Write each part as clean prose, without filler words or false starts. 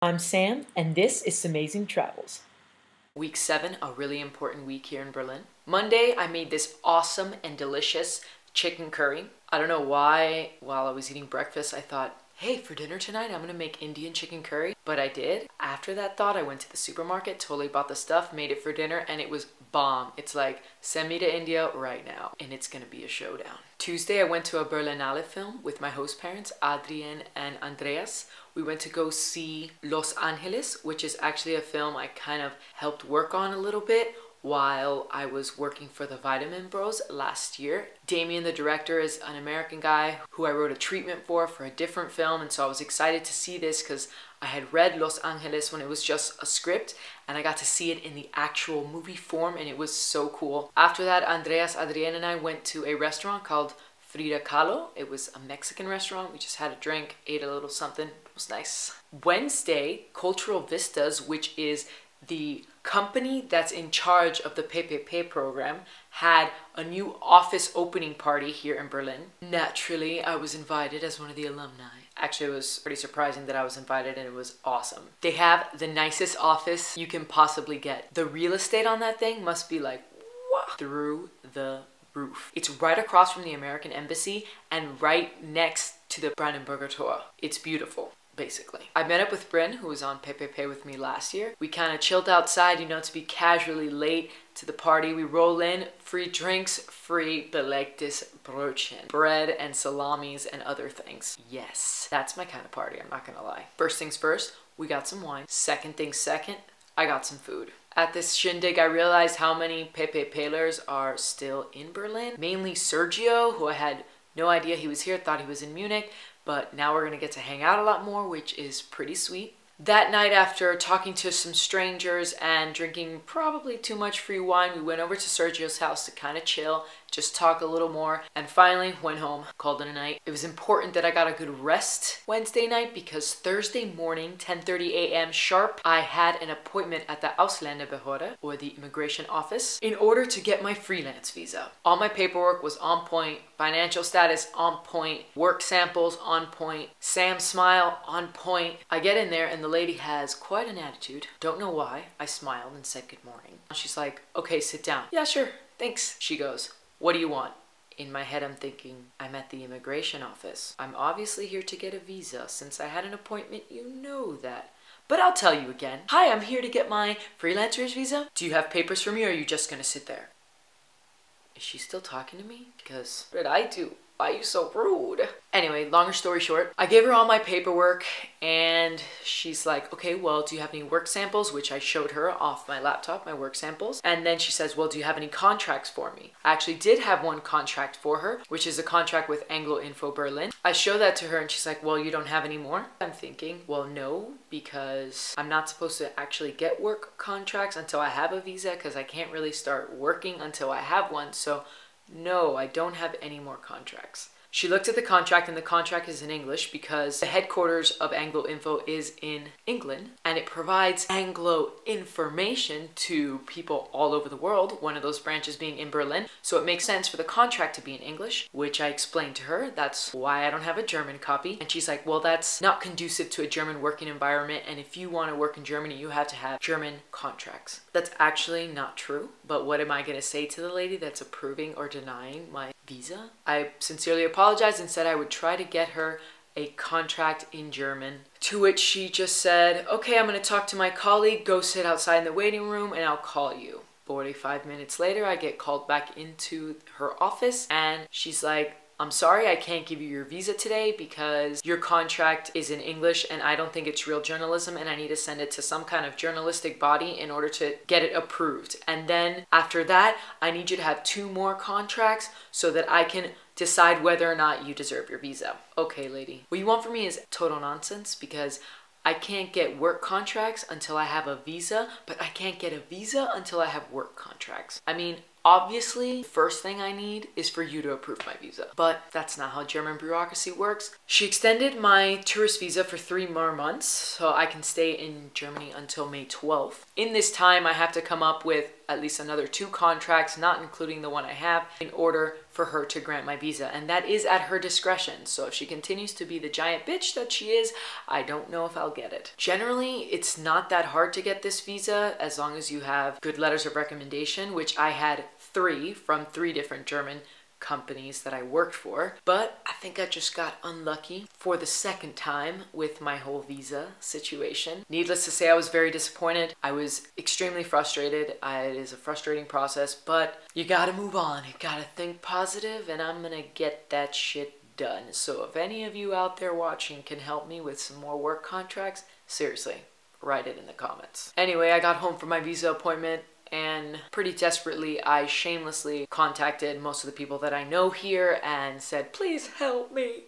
I'm Sam, and this is SamazingTravels. Week 7, a really important week here in Berlin. Monday, I made this awesome and delicious chicken curry. I don't know why, while I was eating breakfast, I thought, hey, for dinner tonight, I'm gonna make Indian chicken curry. But I did. After that thought, I went to the supermarket, totally bought the stuff, made it for dinner, and it was bomb. It's like, send me to India right now, and it's gonna be a showdown. Tuesday, I went to a Berlinale film with my host parents, Adrian and Andreas. We went to go see Los Angeles, which is actually a film I kind of helped work on a little bit while I was working for the Vitamin Bros last year. Damien, the director, is an American guy who I wrote a treatment for a different film, and so I was excited to see this because I had read Los Angeles when it was just a script, and I got to see it in the actual movie form, and it was so cool. After that, Andreas, Adrian, and I went to a restaurant called Frida Kahlo. It was a Mexican restaurant. We just had a drink, ate a little something. It was nice. Wednesday, Cultural Vistas, which is the company that's in charge of the PPP program, had a new office opening party here in Berlin. Naturally, I was invited as one of the alumni. Actually, it was pretty surprising that I was invited, and it was awesome. They have the nicest office you can possibly get. The real estate on that thing must be like, wow, through the roof. It's right across from the American Embassy and right next to the Brandenburger Tor. It's beautiful, basically. I met up with Bryn, who was on PPP with me last year. We kind of chilled outside, you know, to be casually late to the party. We roll in, free drinks, free belegtes brötchen, bread and salamis and other things. Yes, that's my kind of party, I'm not gonna lie. First things first, we got some wine. Second things second, I got some food. At this shindig, I realized how many PPPlers are still in Berlin. Mainly Sergio, who I had no idea he was here, thought he was in Munich, but now we're gonna get to hang out a lot more, which is pretty sweet. That night, after talking to some strangers and drinking probably too much free wine, we went over to Sergio's house to kind of chill, just talk a little more, and finally went home, called it a night. It was important that I got a good rest Wednesday night because Thursday morning, 10:30 a.m. sharp, I had an appointment at the Ausländerbehörde, or the immigration office, in order to get my freelance visa. All my paperwork was on point, financial status on point, work samples on point, Sam's smile on point. I get in there and the lady has quite an attitude. Don't know why. I smiled and said good morning. She's like, okay, sit down. Yeah, sure, thanks. She goes, what do you want? In my head, I'm thinking, I'm at the immigration office. I'm obviously here to get a visa. Since I had an appointment, you know that. But I'll tell you again. Hi, I'm here to get my freelancer's visa. Do you have papers for me, or are you just gonna sit there? Is she still talking to me? Because what did I do? Why are you so rude? Anyway, longer story short, I gave her all my paperwork and she's like, okay, well, do you have any work samples? Which I showed her off my laptop, my work samples. And then she says, well, do you have any contracts for me? I actually did have one contract for her, which is a contract with Anglo Info Berlin. I show that to her and she's like, well, you don't have any more? I'm thinking, well, no, because I'm not supposed to actually get work contracts until I have a visa because I can't really start working until I have one. So no, I don't have any more contracts. She looked at the contract, and the contract is in English because the headquarters of Anglo Info is in England, and it provides Anglo information to people all over the world, one of those branches being in Berlin. So it makes sense for the contract to be in English, which I explained to her. That's why I don't have a German copy. And she's like, well, that's not conducive to a German working environment, and if you want to work in Germany, you have to have German contracts. That's actually not true, but what am I going to say to the lady that's approving or denying my visa? I sincerely apologized and said I would try to get her a contract in German, to which she just said, okay, I'm going to talk to my colleague, go sit outside in the waiting room, and I'll call you. 45 minutes later, I get called back into her office, and she's like, I'm sorry, I can't give you your visa today because your contract is in English and I don't think it's real journalism, and I need to send it to some kind of journalistic body in order to get it approved. And then after that, I need you to have 2 more contracts so that I can decide whether or not you deserve your visa. Okay, lady. What you want from me is total nonsense because I can't get work contracts until I have a visa, but I can't get a visa until I have work contracts. I mean, obviously, first thing I need is for you to approve my visa, but that's not how German bureaucracy works. She extended my tourist visa for 3 more months, so I can stay in Germany until May 12th. In this time, I have to come up with at least another 2 contracts, not including the one I have, in order for her to grant my visa. And that is at her discretion. So if she continues to be the giant bitch that she is, I don't know if I'll get it. Generally, it's not that hard to get this visa as long as you have good letters of recommendation, which I had 3 from 3 different German companies that I worked for, but I think I just got unlucky for the second time with my whole visa situation. Needless to say, I was very disappointed. I was extremely frustrated. It is a frustrating process, but you gotta move on. You gotta think positive, and I'm gonna get that shit done. So if any of you out there watching can help me with some more work contracts, seriously, write it in the comments. Anyway, I got home from my visa appointment, and pretty desperately, I shamelessly contacted most of the people that I know here and said, please help me.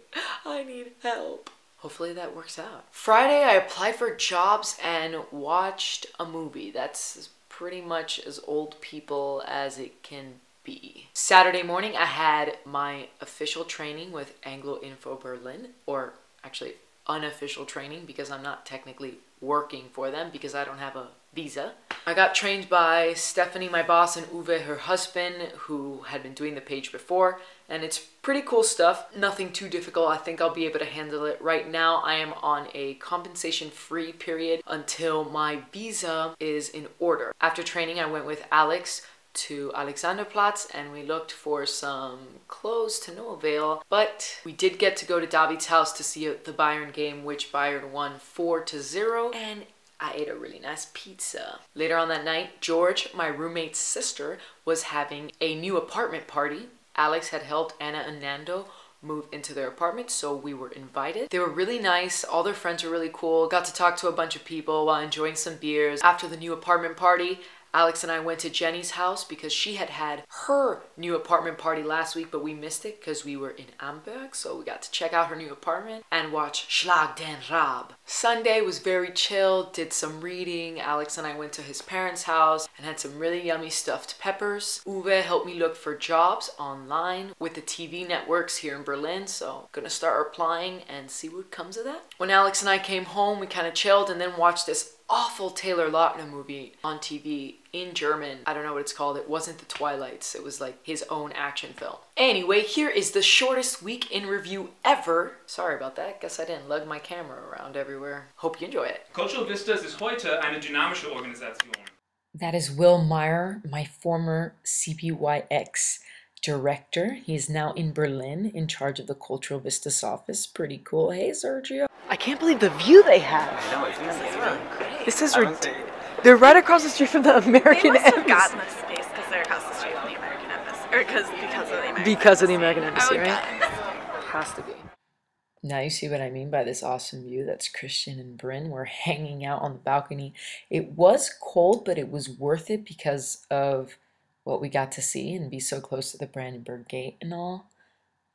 I need help. Hopefully that works out. Friday, I applied for jobs and watched a movie. That's pretty much as old people as it can be. Saturday morning, I had my official training with Anglo Info Berlin, or actually unofficial training because I'm not technically working for them because I don't have a visa. I got trained by Stephanie, my boss, and Uwe, her husband, who had been doing the page before, and it's pretty cool stuff. Nothing too difficult. I think I'll be able to handle it. Right now, I am on a compensation-free period until my visa is in order. After training, I went with Alex to Alexanderplatz and we looked for some clothes to no avail, but we did get to go to David's house to see the Bayern game, which Bayern won 4-0, and I ate a really nice pizza. Later on that night, George, my roommate's sister, was having a new apartment party. Alex had helped Anna and Nando move into their apartment, so we were invited. They were really nice. All their friends were really cool. Got to talk to a bunch of people while enjoying some beers. After the new apartment party, Alex and I went to Jenny's house because she had had her new apartment party last week, but we missed it because we were in Amberg, so we got to check out her new apartment and watch Schlag den Raab. Sunday was very chill, did some reading. Alex and I went to his parents' house and had some really yummy stuffed peppers. Uwe helped me look for jobs online with the TV networks here in Berlin, so I'm gonna start applying and see what comes of that. When Alex and I came home, we kind of chilled and then watched this awful Taylor Lautner movie on TV in German. I don't know what it's called. It wasn't The Twilights. It was like his own action film. Anyway, here is the shortest week in review ever. Sorry about that. Guess I didn't lug my camera around everywhere. Hope you enjoy it. Cultural Vistas ist heute eine dynamische Organisation. That is Will Meyer, my former CPYX director. He is now in Berlin in charge of the Cultural Vistas office. Pretty cool. Hey, Sergio. I can't believe the view they have. I know, isn't it amazing? This is ridiculous. They're right across the street from the American They must have Embassy. gotten this space because they're across the street from the American Embassy. Or because of the American Embassy. Because of the American Embassy, I would right? guess. Has to be. Now you see what I mean by this awesome view. That's Christian and Bryn. We're hanging out on the balcony. It was cold, but it was worth it because of what we got to see and be so close to the Brandenburg Gate and all.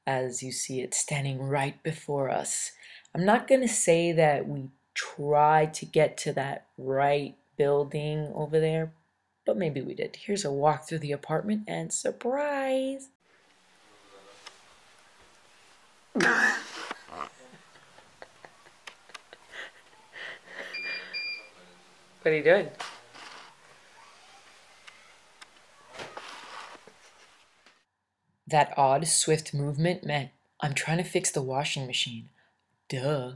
As you see it standing right before us. I'm not going to say that we tried to get to that right building over there, but maybe we did. Here's a walk through the apartment and surprise! What are you doing? That odd, swift movement meant I'm trying to fix the washing machine. Duh.